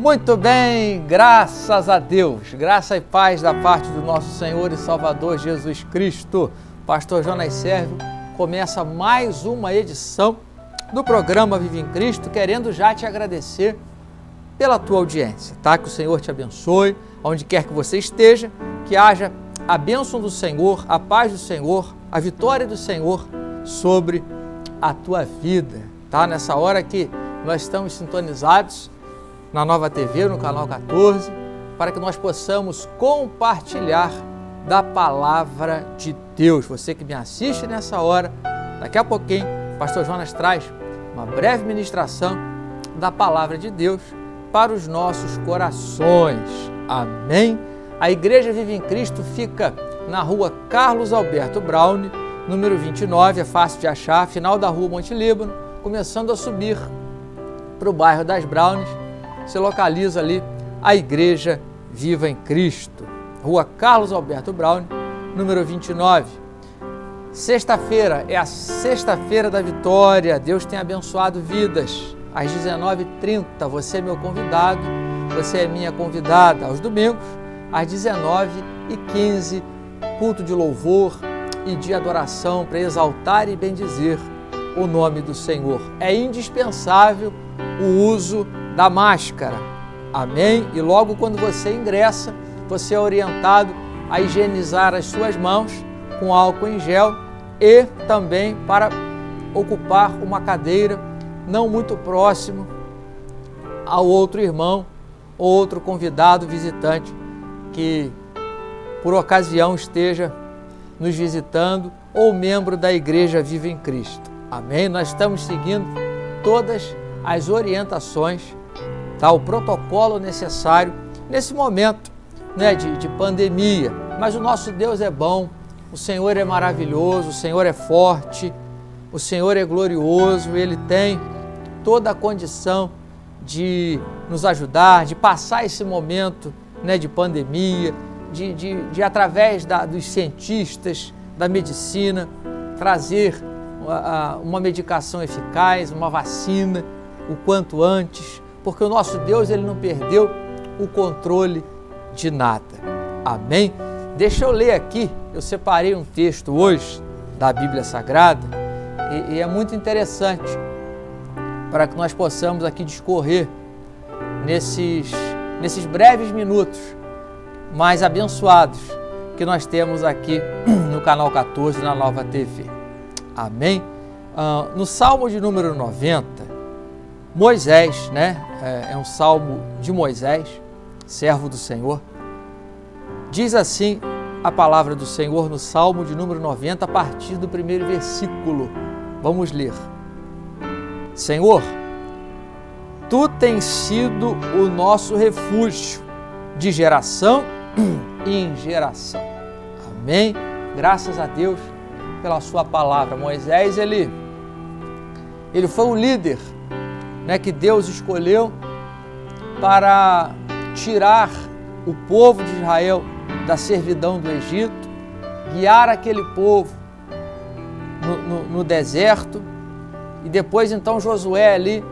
Muito bem, graças a Deus, graça e paz da parte do nosso Senhor e Salvador Jesus Cristo. Pastor Jonas Sérvio começa mais uma edição do programa Vive em Cristo, querendo já te agradecer pela tua audiência, tá? Que o Senhor te abençoe, onde quer que você esteja, que haja a bênção do Senhor, a paz do Senhor, a vitória do Senhor sobre a tua vida, tá? Nessa hora que nós estamos sintonizados na Nova TV, no canal 14, para que nós possamos compartilhar da Palavra de Deus. Você que me assiste nessa hora, daqui a pouquinho, o Pastor Jonas traz uma breve ministração da Palavra de Deus para os nossos corações. Amém? A Igreja Vive em Cristo fica na rua Carlos Alberto Braune, número 29, é fácil de achar, final da rua Monte Líbano, começando a subir para o bairro das Brownes. Você localiza ali a Igreja Viva em Cristo, rua Carlos Alberto Braune, número 29. Sexta-feira é a sexta-feira da vitória. Deus tem abençoado vidas. Às 19h30, você é meu convidado, você é minha convidada. Aos domingos, às 19h15, culto de louvor e de adoração para exaltar e bendizer o nome do Senhor. É indispensável o uso da máscara, amém? E logo quando você ingressa, você é orientado a higienizar as suas mãos com álcool em gel e também para ocupar uma cadeira não muito próximo ao outro irmão ou outro convidado visitante que por ocasião esteja nos visitando ou membro da Igreja Viva em Cristo, amém? Nós estamos seguindo todas as orientações, tá? O protocolo necessário nesse momento, né, de pandemia. Mas o nosso Deus é bom, o Senhor é maravilhoso, o Senhor é forte, o Senhor é glorioso, Ele tem toda a condição de nos ajudar, de passar esse momento, né, de pandemia, de através dos cientistas, da medicina, trazer uma medicação eficaz, uma vacina, o quanto antes, porque o nosso Deus, Ele não perdeu o controle de nada. Amém? Deixa eu ler aqui, eu separei um texto hoje da Bíblia Sagrada e é muito interessante para que nós possamos aqui discorrer nesses breves minutos mais abençoados que nós temos aqui no canal 14, na Nova TV. Amém? No Salmo de número 90, Moisés, né? É um salmo de Moisés, servo do Senhor. Diz assim a palavra do Senhor no Salmo de número 90, a partir do primeiro versículo. Vamos ler. Senhor, Tu tens sido o nosso refúgio, de geração em geração. Amém? Graças a Deus pela sua palavra. Moisés, ele foi o líder, né, que Deus escolheu para tirar o povo de Israel da servidão do Egito, guiar aquele povo no deserto, e depois então Josué ali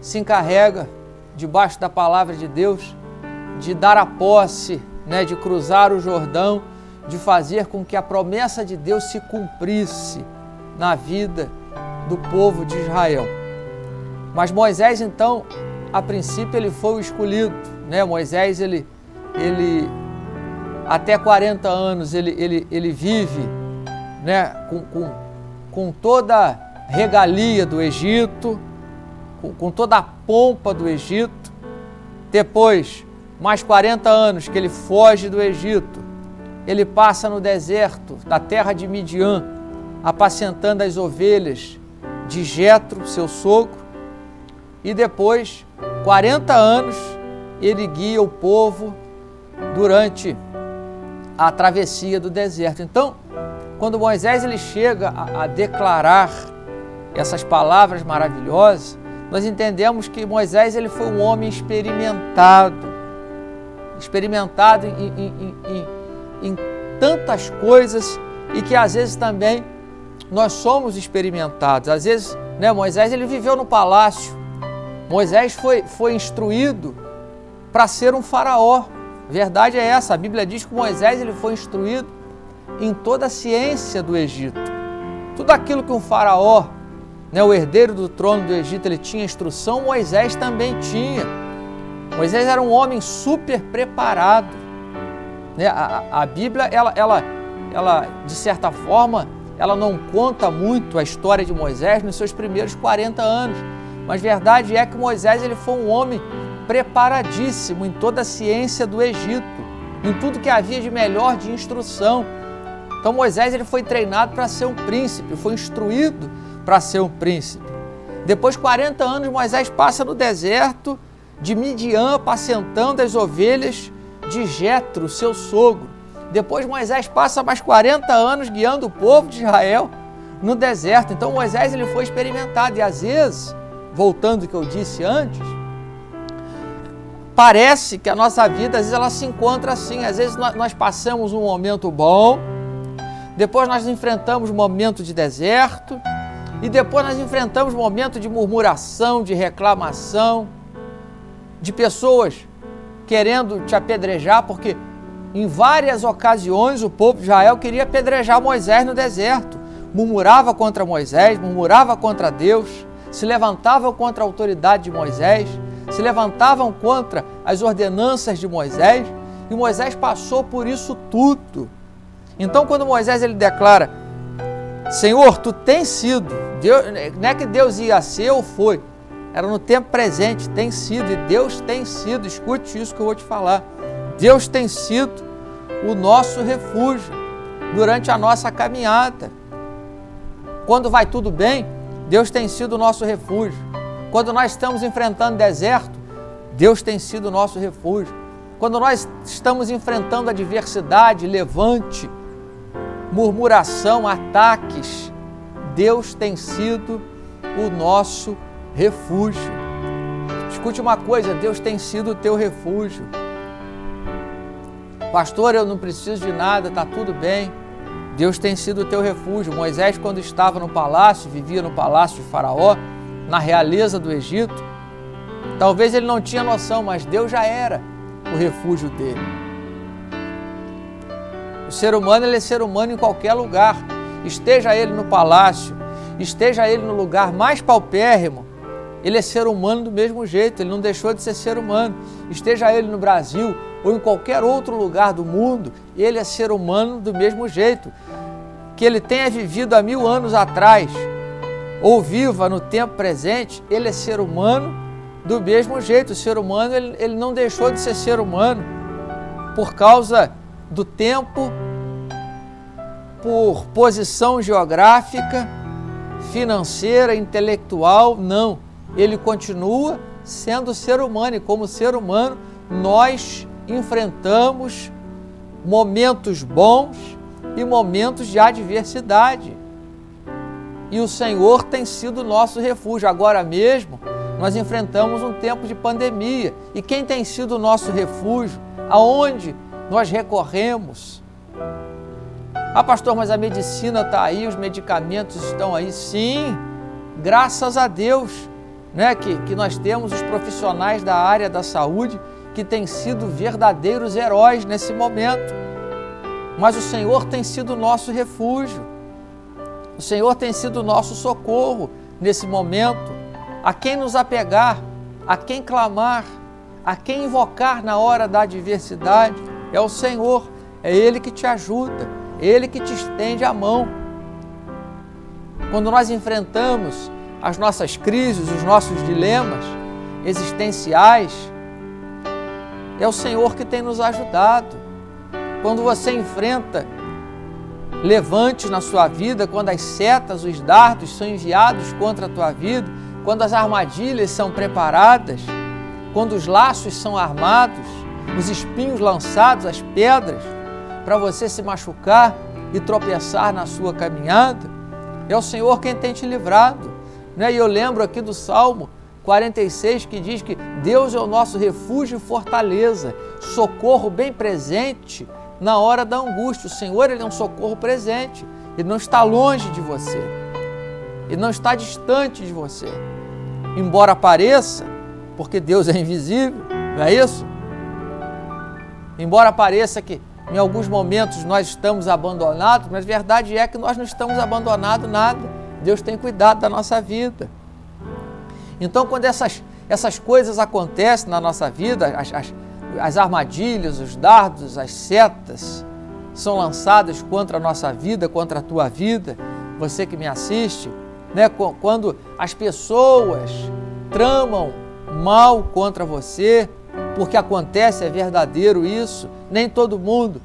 se encarrega, debaixo da palavra de Deus, de dar a posse, né, de cruzar o Jordão, de fazer com que a promessa de Deus se cumprisse na vida do povo de Israel. Mas Moisés, então, a princípio, ele foi o escolhido, né? Moisés, ele até 40 anos, ele vive, né, com toda a regalia do Egito, com toda a pompa do Egito. Depois, mais 40 anos que ele foge do Egito, ele passa no deserto da terra de Midian, apacentando as ovelhas de Jetro, seu sogro. E depois, 40 anos, ele guia o povo durante a travessia do deserto. Então, quando Moisés ele chega a declarar essas palavras maravilhosas, nós entendemos que Moisés ele foi um homem experimentado em tantas coisas, e que às vezes também nós somos experimentados. Às vezes, né, Moisés ele viveu no palácio, Moisés foi instruído para ser um faraó. A verdade é essa, a Bíblia diz que Moisés ele foi instruído em toda a ciência do Egito. Tudo aquilo que um faraó, o herdeiro do trono do Egito, ele tinha instrução, Moisés também tinha. Moisés era um homem super preparado. A Bíblia, ela, de certa forma, ela não conta muito a história de Moisés nos seus primeiros 40 anos. Mas verdade é que Moisés ele foi um homem preparadíssimo em toda a ciência do Egito, em tudo que havia de melhor de instrução. Então Moisés ele foi treinado para ser um príncipe, foi instruído para ser um príncipe. Depois de 40 anos, Moisés passa no deserto de Midian, apacentando as ovelhas de Jetro, seu sogro. Depois Moisés passa mais 40 anos guiando o povo de Israel no deserto. Então Moisés ele foi experimentado e às vezes, voltando ao que eu disse antes, parece que a nossa vida, às vezes ela se encontra assim, às vezes nós passamos um momento bom, depois nós enfrentamos um momento de deserto e depois nós enfrentamos um momento de murmuração, de reclamação, de pessoas querendo te apedrejar, porque em várias ocasiões o povo de Israel queria apedrejar Moisés no deserto, murmurava contra Moisés, murmurava contra Deus, se levantavam contra a autoridade de Moisés, se levantavam contra as ordenanças de Moisés, e Moisés passou por isso tudo. Então quando Moisés ele declara, Senhor, tu tens sido, Deus, não é que Deus ia ser ou foi, era no tempo presente, tem sido, e Deus tem sido, escute isso que eu vou te falar, Deus tem sido o nosso refúgio durante a nossa caminhada. Quando vai tudo bem, Deus tem sido o nosso refúgio. Quando nós estamos enfrentando deserto, Deus tem sido o nosso refúgio. Quando nós estamos enfrentando adversidade, levante, murmuração, ataques, Deus tem sido o nosso refúgio. Escute uma coisa, Deus tem sido o teu refúgio. Pastor, eu não preciso de nada, está tudo bem. Deus tem sido o teu refúgio. Moisés, quando estava no palácio, vivia no palácio de Faraó, na realeza do Egito, talvez ele não tinha noção, mas Deus já era o refúgio dele. O ser humano, ele é ser humano em qualquer lugar, esteja ele no palácio, esteja ele no lugar mais paupérrimo, ele é ser humano do mesmo jeito, ele não deixou de ser ser humano, esteja ele no Brasil ou em qualquer outro lugar do mundo, ele é ser humano do mesmo jeito, que ele tenha vivido há 1000 anos atrás, ou viva no tempo presente, ele é ser humano do mesmo jeito. O ser humano ele não deixou de ser ser humano por causa do tempo, por posição geográfica, financeira, intelectual, não. Ele continua sendo ser humano e como ser humano nós enfrentamos momentos bons e momentos de adversidade. E o Senhor tem sido o nosso refúgio. Agora mesmo, nós enfrentamos um tempo de pandemia. E quem tem sido o nosso refúgio? Aonde nós recorremos? Ah, pastor, mas a medicina está aí, os medicamentos estão aí. Sim, graças a Deus, né, que nós temos os profissionais da área da saúde que têm sido verdadeiros heróis nesse momento. Mas o Senhor tem sido o nosso refúgio. O Senhor tem sido o nosso socorro nesse momento. A quem nos apegar, a quem clamar, a quem invocar na hora da adversidade, é o Senhor. É Ele que te ajuda, é Ele que te estende a mão. Quando nós enfrentamos as nossas crises, os nossos dilemas existenciais, é o Senhor que tem nos ajudado. Quando você enfrenta levantes na sua vida, quando as setas, os dardos são enviados contra a tua vida, quando as armadilhas são preparadas, quando os laços são armados, os espinhos lançados, as pedras, para você se machucar e tropeçar na sua caminhada, é o Senhor quem tem te livrado. E eu lembro aqui do Salmo 46, que diz que Deus é o nosso refúgio e fortaleza, socorro bem presente na hora da angústia. O Senhor, Ele é um socorro presente, Ele não está longe de você, Ele não está distante de você, embora pareça, porque Deus é invisível, não é isso? Embora pareça que em alguns momentos nós estamos abandonados, mas a verdade é que nós não estamos abandonados nada. Deus tem cuidado da nossa vida. Então, quando essas coisas acontecem na nossa vida, as armadilhas, os dardos, as setas são lançadas contra a nossa vida, contra a tua vida, você que me assiste, né? Quando as pessoas tramam mal contra você, porque acontece, é verdadeiro isso, nem todo mundo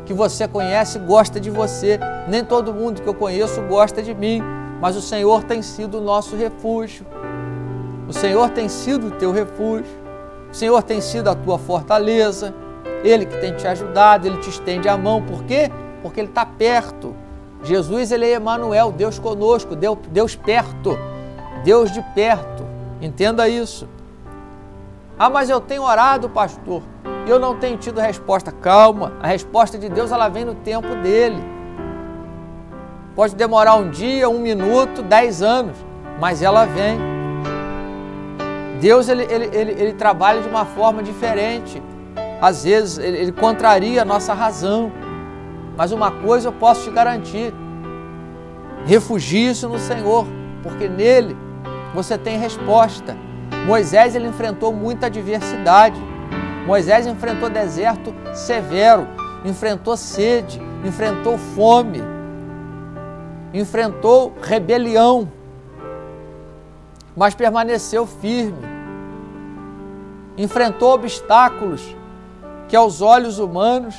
que você conhece gosta de você, nem todo mundo que eu conheço gosta de mim, mas o Senhor tem sido o nosso refúgio, o Senhor tem sido o teu refúgio, o Senhor tem sido a tua fortaleza, Ele que tem te ajudado, Ele te estende a mão, por quê? Porque Ele está perto. Jesus, Ele é Emanuel, Deus conosco, Deus perto, Deus de perto, entenda isso. Ah, mas eu tenho orado, pastor, e eu não tenho tido resposta. Calma, a resposta de Deus, ela vem no tempo dEle. Pode demorar um dia, 1 minuto, 10 anos, mas ela vem. Deus, ele trabalha de uma forma diferente. Às vezes, ele contraria a nossa razão. Mas uma coisa eu posso te garantir: refugie-se no Senhor, porque nele você tem resposta. Moisés, ele enfrentou muita adversidade. Moisés enfrentou deserto severo, enfrentou sede, enfrentou fome, enfrentou rebelião, mas permaneceu firme. Enfrentou obstáculos que aos olhos humanos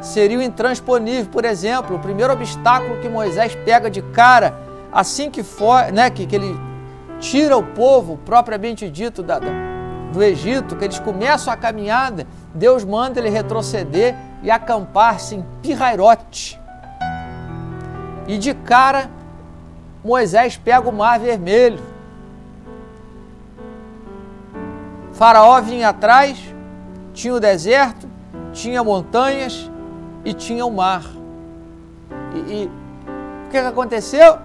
seriam intransponíveis. Por exemplo, o primeiro obstáculo que Moisés pega de cara, assim que ele tira o povo, propriamente dito, do Egito, que eles começam a caminhada, Deus manda ele retroceder e acampar-se em Pi-Hairote. E de cara, Moisés pega o Mar Vermelho. Faraó vinha atrás, tinha o deserto, tinha montanhas e tinha o mar. E o que aconteceu?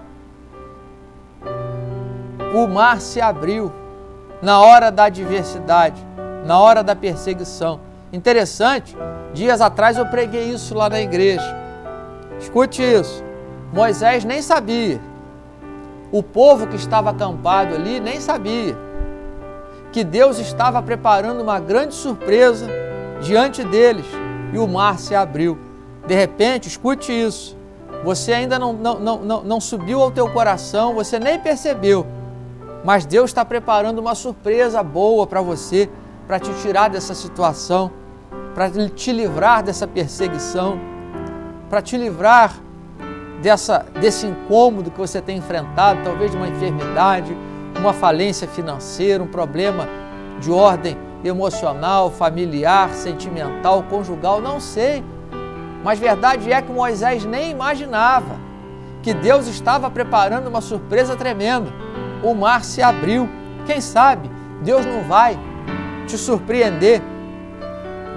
O mar se abriu na hora da adversidade, na hora da perseguição. Interessante, dias atrás eu preguei isso lá na igreja. Escute isso. Moisés nem sabia, o povo que estava acampado ali nem sabia que Deus estava preparando uma grande surpresa diante deles e o mar se abriu. De repente, escute isso, você ainda não subiu ao teu coração, você nem percebeu, mas Deus está preparando uma surpresa boa para você, para te tirar dessa situação, para te livrar dessa perseguição, para te livrar desse incômodo que você tem enfrentado, talvez de uma enfermidade, uma falência financeira, um problema de ordem emocional, familiar, sentimental, conjugal, não sei. Mas verdade é que Moisés nem imaginava que Deus estava preparando uma surpresa tremenda. O mar se abriu. Quem sabe Deus não vai te surpreender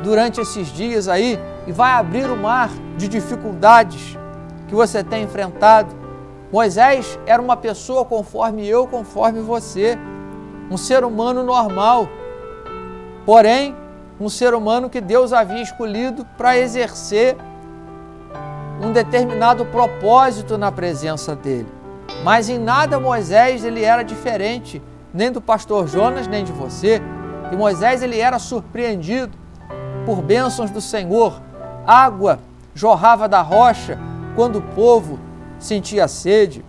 durante esses dias aí e vai abrir o mar de dificuldades que você tem enfrentado. Moisés era uma pessoa conforme eu, conforme você, um ser humano normal, porém um ser humano que Deus havia escolhido para exercer um determinado propósito na presença dele. Mas em nada Moisés ele era diferente, nem do pastor Jonas, nem de você. E Moisés ele era surpreendido por bênçãos do Senhor. Água jorrava da rocha quando o povo sentia sede.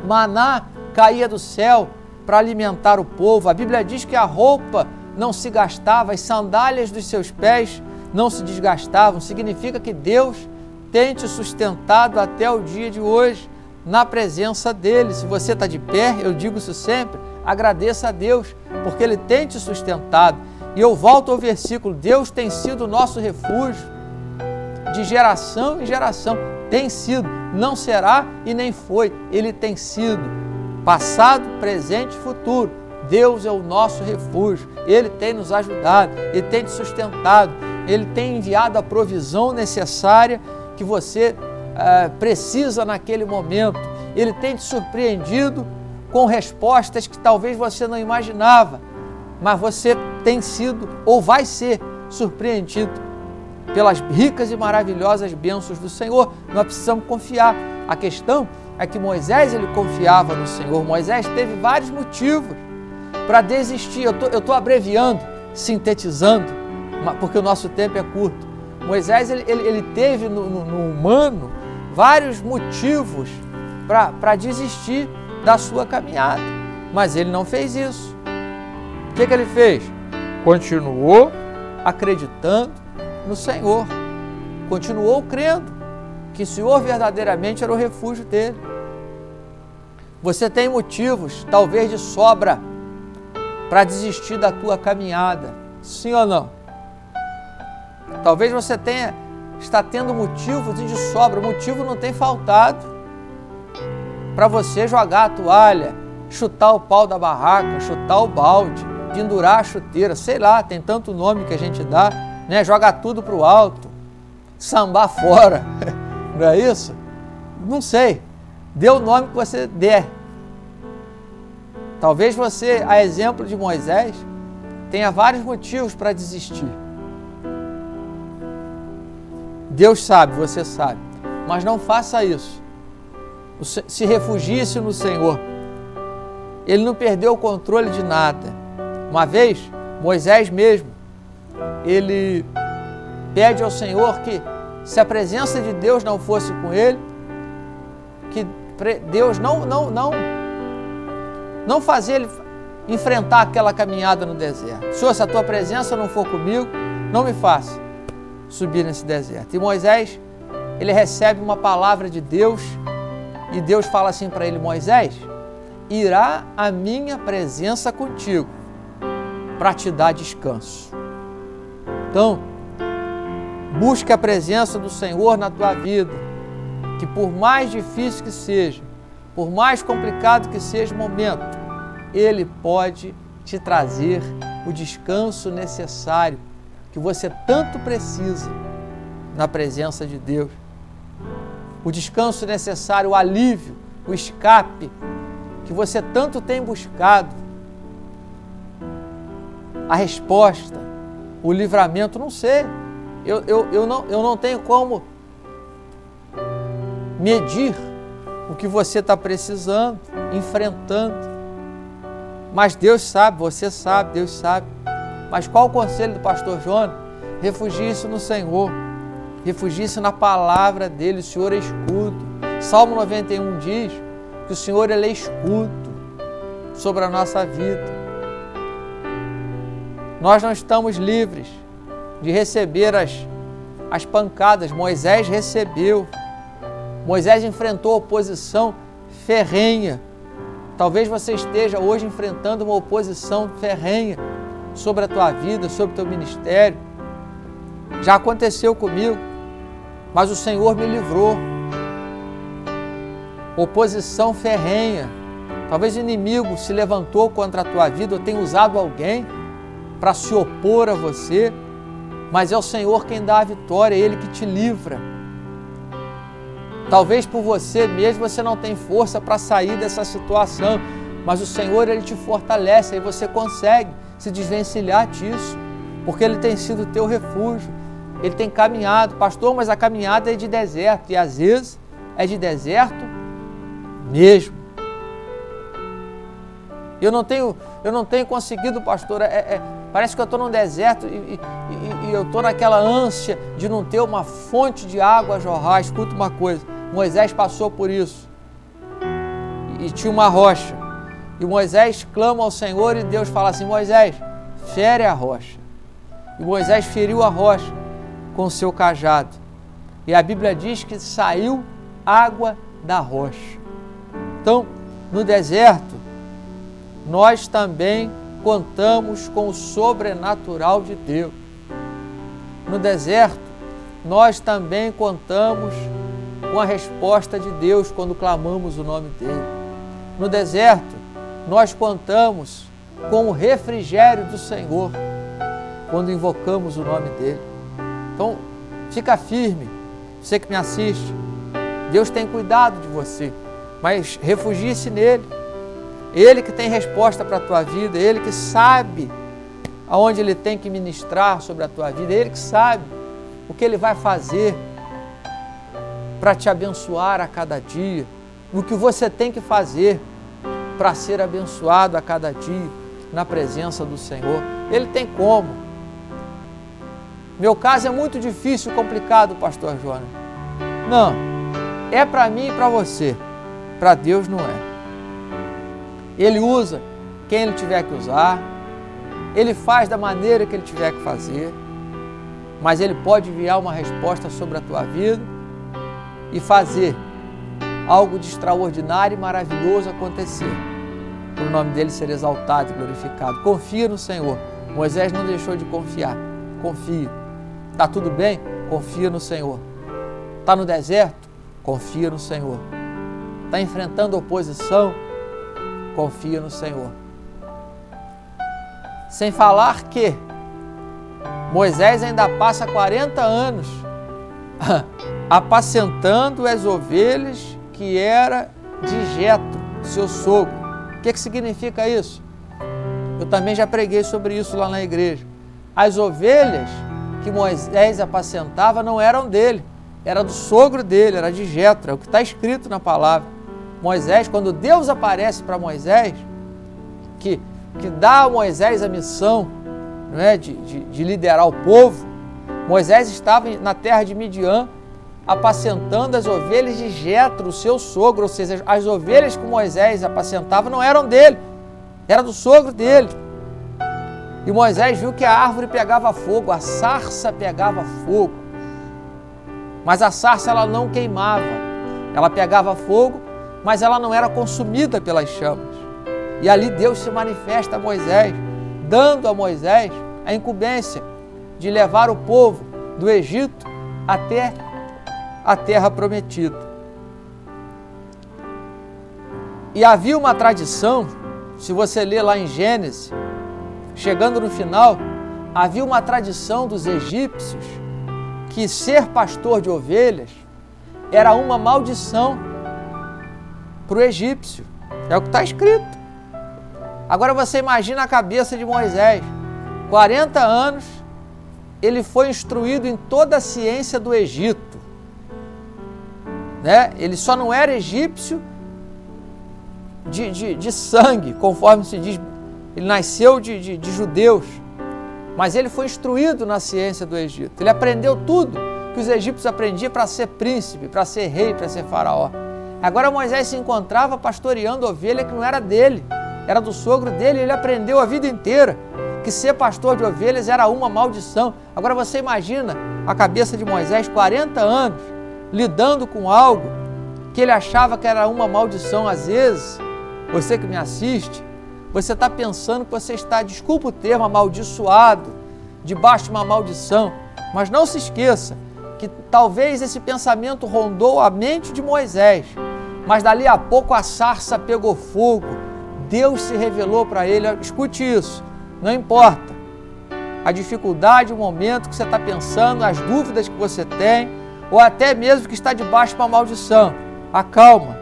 Maná caía do céu para alimentar o povo. A Bíblia diz que a roupa não se gastava, as sandálias dos seus pés não se desgastavam. Significa que Deus tem te sustentado até o dia de hoje, na presença dEle. Se você está de pé, eu digo isso sempre, agradeça a Deus, porque Ele tem te sustentado. E eu volto ao versículo, Deus tem sido o nosso refúgio, de geração em geração. Tem sido, não será e nem foi. Ele tem sido, passado, presente e futuro. Deus é o nosso refúgio. Ele tem nos ajudado, Ele tem te sustentado, Ele tem enviado a provisão necessária que você precisa naquele momento. Ele tem te surpreendido com respostas que talvez você não imaginava, mas você tem sido ou vai ser surpreendido pelas ricas e maravilhosas bênçãos do Senhor. Nós precisamos confiar. A questão é que Moisés, ele confiava no Senhor. Moisés teve vários motivos para desistir. Eu estou abreviando, sintetizando, porque o nosso tempo é curto. Moisés, ele teve no humano vários motivos para desistir da sua caminhada, mas ele não fez isso. O que ele fez? Continuou acreditando no Senhor, continuou crendo que o Senhor verdadeiramente era o refúgio dele. Você tem motivos, talvez de sobra, para desistir da tua caminhada, sim ou não? Talvez você está tendo motivos de sobra, o motivo não tem faltado para você jogar a toalha, chutar o pau da barraca, chutar o balde, pendurar a chuteira, sei lá, tem tanto nome que a gente dá, né? Jogar tudo para o alto, sambar fora, não é isso? Não sei, dê o nome que você der. Talvez você, a exemplo de Moisés, tenha vários motivos para desistir. Deus sabe, você sabe, mas não faça isso. Se refugie-se no Senhor. Ele não perdeu o controle de nada. Uma vez, Moisés mesmo, ele pede ao Senhor que, se a presença de Deus não fosse com ele, que Deus não fazia ele enfrentar aquela caminhada no deserto. Senhor, se a tua presença não for comigo, não me faça subir nesse deserto. E Moisés, ele recebe uma palavra de Deus, e Deus fala assim para ele: Moisés, irá a minha presença contigo para te dar descanso. Então, busque a presença do Senhor na tua vida, que por mais difícil que seja, por mais complicado que seja o momento, Ele pode te trazer o descanso necessário que você tanto precisa na presença de Deus. O descanso necessário, o alívio, o escape que você tanto tem buscado. A resposta, o livramento, não sei. Eu não tenho como medir o que você está precisando, enfrentando. Mas Deus sabe, você sabe, Deus sabe. Mas qual o conselho do pastor Jonas? Refugie-se no Senhor. Refugie-se na palavra dele. O Senhor é escudo. Salmo 91 diz que o Senhor, ele é escudo sobre a nossa vida. Nós não estamos livres de receber as pancadas. Moisés recebeu. Moisés enfrentou oposição ferrenha. Talvez você esteja hoje enfrentando uma oposição ferrenha sobre a tua vida, sobre o teu ministério. Já aconteceu comigo, mas o Senhor me livrou. Oposição ferrenha. Talvez o inimigo se levantou contra a tua vida, ou tenha usado alguém para se opor a você, mas é o Senhor quem dá a vitória, é Ele que te livra. Talvez por você mesmo você não tenha força para sair dessa situação, mas o Senhor, Ele te fortalece, aí você consegue se desvencilhar disso, porque Ele tem sido o teu refúgio, Ele tem caminhado. Pastor, mas a caminhada é de deserto, e às vezes é de deserto mesmo. Eu não tenho conseguido, pastor, parece que eu estou num deserto e eu estou naquela ânsia de não ter uma fonte de água a jorrar. Escuta uma coisa, Moisés passou por isso, e tinha uma rocha, e Moisés clama ao Senhor, e Deus fala assim: Moisés, fere a rocha. E Moisés feriu a rocha com o seu cajado, e a Bíblia diz que saiu água da rocha. Então, no deserto, nós também contamos com o sobrenatural de Deus. No deserto, nós também contamos com a resposta de Deus quando clamamos o nome dEle. No deserto, nós contamos com o refrigério do Senhor quando invocamos o nome dEle. Então, fica firme, você que me assiste. Deus tem cuidado de você, mas refugie-se nele. Ele que tem resposta para a tua vida, Ele que sabe aonde Ele tem que ministrar sobre a tua vida. É Ele que sabe o que Ele vai fazer para te abençoar a cada dia, o que você tem que fazer para ser abençoado a cada dia na presença do Senhor. Ele tem como. Meu caso é muito difícil e complicado, pastor Jonas. Não, é para mim e para você, para Deus não é. Ele usa quem Ele tiver que usar, Ele faz da maneira que Ele tiver que fazer, mas Ele pode enviar uma resposta sobre a tua vida e fazer algo de extraordinário e maravilhoso acontecer, para o nome dEle ser exaltado e glorificado. Confia no Senhor. Moisés não deixou de confiar. Confia. Está tudo bem? Confia no Senhor. Está no deserto? Confia no Senhor. Está enfrentando oposição? Confia no Senhor. Sem falar que Moisés ainda passa 40 anos apacentando as ovelhas que era de Jetro, seu sogro. O que significa isso? Eu também já preguei sobre isso lá na igreja. As ovelhas que Moisés apacentava não eram dele, era do sogro dele, era de Jetro, é o que está escrito na palavra. Moisés, quando Deus aparece para Moisés, que dá a Moisés a missão, não é, de liderar o povo, Moisés estava na terra de Midian, apacentando as ovelhas de Jetro, o seu sogro, ou seja, as ovelhas que Moisés apacentava não eram dele, era do sogro dele. E Moisés viu que a árvore pegava fogo, a sarça pegava fogo, mas a sarça ela não queimava, ela pegava fogo, mas ela não era consumida pelas chamas. E ali Deus se manifesta a Moisés, dando a Moisés a incumbência de levar o povo do Egito até a terra prometida. E havia uma tradição, se você ler lá em Gênesis, chegando no final, havia uma tradição dos egípcios que ser pastor de ovelhas era uma maldição para o egípcio. É o que está escrito. Agora você imagina a cabeça de Moisés. 40 anos, ele foi instruído em toda a ciência do Egito. Né? Ele só não era egípcio de sangue, conforme se diz. Ele nasceu de judeus, mas ele foi instruído na ciência do Egito. Ele aprendeu tudo que os egípcios aprendiam para ser príncipe, para ser rei, para ser faraó. Agora Moisés se encontrava pastoreando ovelha que não era dele, era do sogro dele. Ele aprendeu a vida inteira que ser pastor de ovelhas era uma maldição. Agora você imagina a cabeça de Moisés, 40 anos, lidando com algo que ele achava que era uma maldição. Às vezes, você que me assiste, você está pensando que você está, desculpa o termo, amaldiçoado, debaixo de uma maldição. Mas não se esqueça que talvez esse pensamento rondou a mente de Moisés, mas dali a pouco a sarça pegou fogo, Deus se revelou para ele. Escute isso, não importa a dificuldade, o momento que você está pensando, as dúvidas que você tem, ou até mesmo que está debaixo de uma maldição, acalma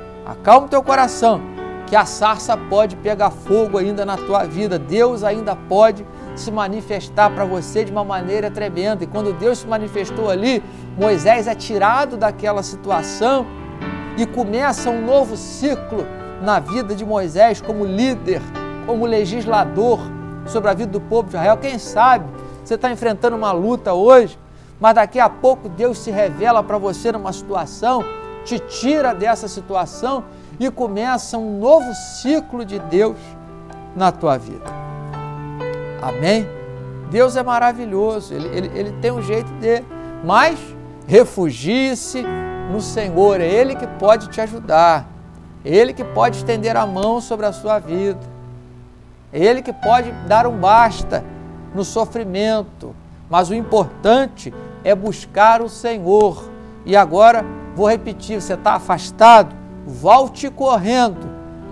o teu coração, que a sarça pode pegar fogo ainda na tua vida. Deus ainda pode se manifestar para você de uma maneira tremenda. E quando Deus se manifestou ali, Moisés é tirado daquela situação e começa um novo ciclo na vida de Moisés como líder, como legislador sobre a vida do povo de Israel. Quem sabe você está enfrentando uma luta hoje, mas daqui a pouco Deus se revela para você numa situação, te tira dessa situação e começa um novo ciclo de Deus na tua vida. Amém? Deus é maravilhoso, Ele tem um jeito dele, mas refugie-se no Senhor, é Ele que pode te ajudar, é Ele que pode estender a mão sobre a sua vida, é Ele que pode dar um basta no sofrimento, mas o importante é buscar o Senhor. E agora, vou repetir, você está afastado? Volte correndo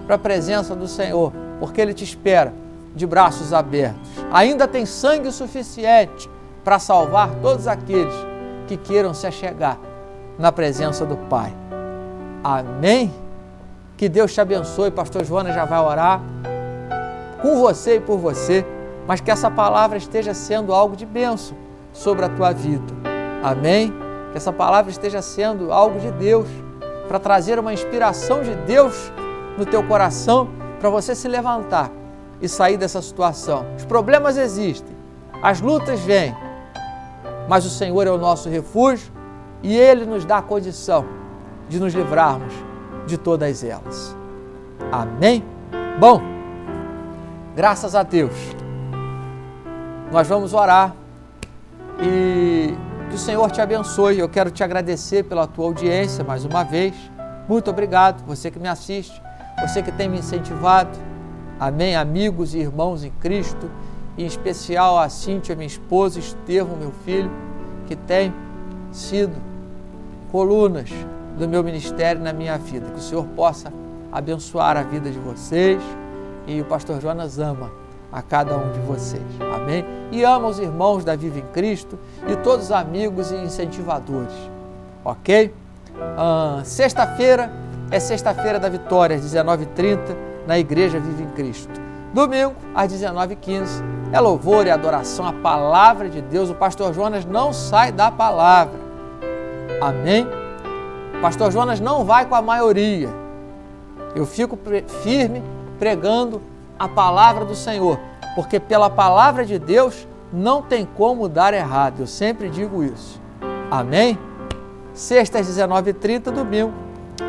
para a presença do Senhor, porque Ele te espera de braços abertos. Ainda tem sangue suficiente para salvar todos aqueles que queiram se achegar na presença do Pai. Amém? Que Deus te abençoe. Pastor Jonas já vai orar com você e por você. mas que essa palavra esteja sendo algo de bênção sobre a tua vida. Amém? Que essa palavra esteja sendo algo de Deus, para trazer uma inspiração de Deus no teu coração, para você se levantar e sair dessa situação. Os problemas existem, as lutas vêm, mas o Senhor é o nosso refúgio e Ele nos dá a condição de nos livrarmos de todas elas. Amém? Bom, graças a Deus, nós vamos orar e que o Senhor te abençoe. Eu quero te agradecer pela tua audiência mais uma vez. Muito obrigado, você que me assiste, você que tem me incentivado. Amém, amigos e irmãos em Cristo, em especial a Cíntia, minha esposa, Estevão, meu filho, que tem sido colunas do meu ministério na minha vida. Que o Senhor possa abençoar a vida de vocês, e o pastor Jonas ama a cada um de vocês, amém? E ama os irmãos da Viva em Cristo e todos os amigos e incentivadores, ok? Sexta-feira é Sexta-feira da Vitória, às 19h30, na Igreja Viva em Cristo. Domingo, às 19h15, é louvor e adoração à Palavra de Deus. O pastor Jonas não sai da Palavra, amém? O pastor Jonas não vai com a maioria. Eu fico firme pregando a Palavra do Senhor, porque pela Palavra de Deus não tem como dar errado. Eu sempre digo isso, amém? Sexta às 19h30, domingo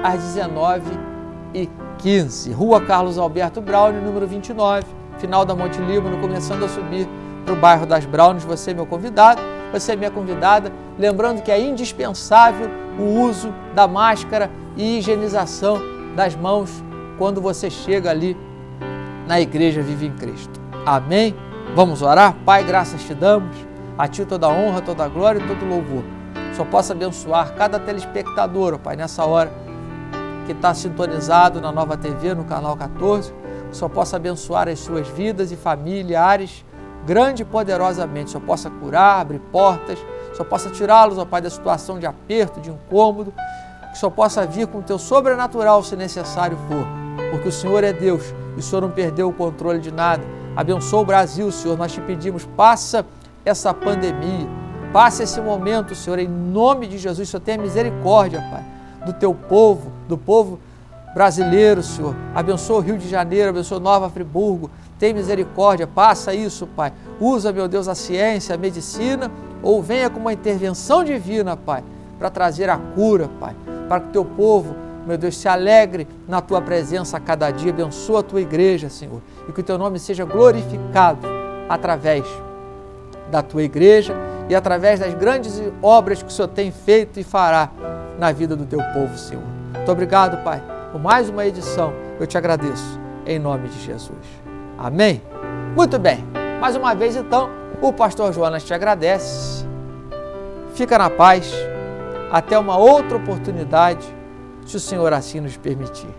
às 19h15. Rua Carlos Alberto Browne, número 29, final da Monte Líbano, começando a subir para o bairro das Brownes. Você é meu convidado, você é minha convidada. Lembrando que é indispensável o uso da máscara e higienização das mãos quando você chega ali na Igreja Viva em Cristo. Amém? Vamos orar? Pai, graças te damos, a Ti toda a honra, toda a glória e todo o louvor. Só possa abençoar cada telespectador, ó Pai, nessa hora que está sintonizado na Nova TV, no canal 14, só possa abençoar as suas vidas e familiares grande e poderosamente, só possa curar, abrir portas, só possa tirá-los, ó Pai, da situação de aperto, de incômodo, que só possa vir com o Teu sobrenatural, se necessário for, porque o Senhor é Deus e o Senhor não perdeu o controle de nada. Abençoa o Brasil, Senhor, nós te pedimos, passa essa pandemia, passa esse momento, Senhor, em nome de Jesus. Senhor, tenha misericórdia, Pai, do Teu povo, do povo brasileiro, Senhor. Abençoa o Rio de Janeiro, abençoa Nova Friburgo, tem misericórdia, passa isso, Pai. Usa, meu Deus, a ciência, a medicina, ou venha com uma intervenção divina, Pai, para trazer a cura, Pai, para que o Teu povo, meu Deus, se alegre na Tua presença a cada dia. Abençoa a Tua igreja, Senhor, e que o Teu nome seja glorificado através da Tua igreja e através das grandes obras que o Senhor tem feito e fará na vida do Teu povo, Senhor. Muito obrigado, Pai, por mais uma edição. Eu te agradeço, em nome de Jesus. Amém? Muito bem. Mais uma vez, então, o pastor Jonas te agradece. Fica na paz. Até uma outra oportunidade, se o Senhor assim nos permitir.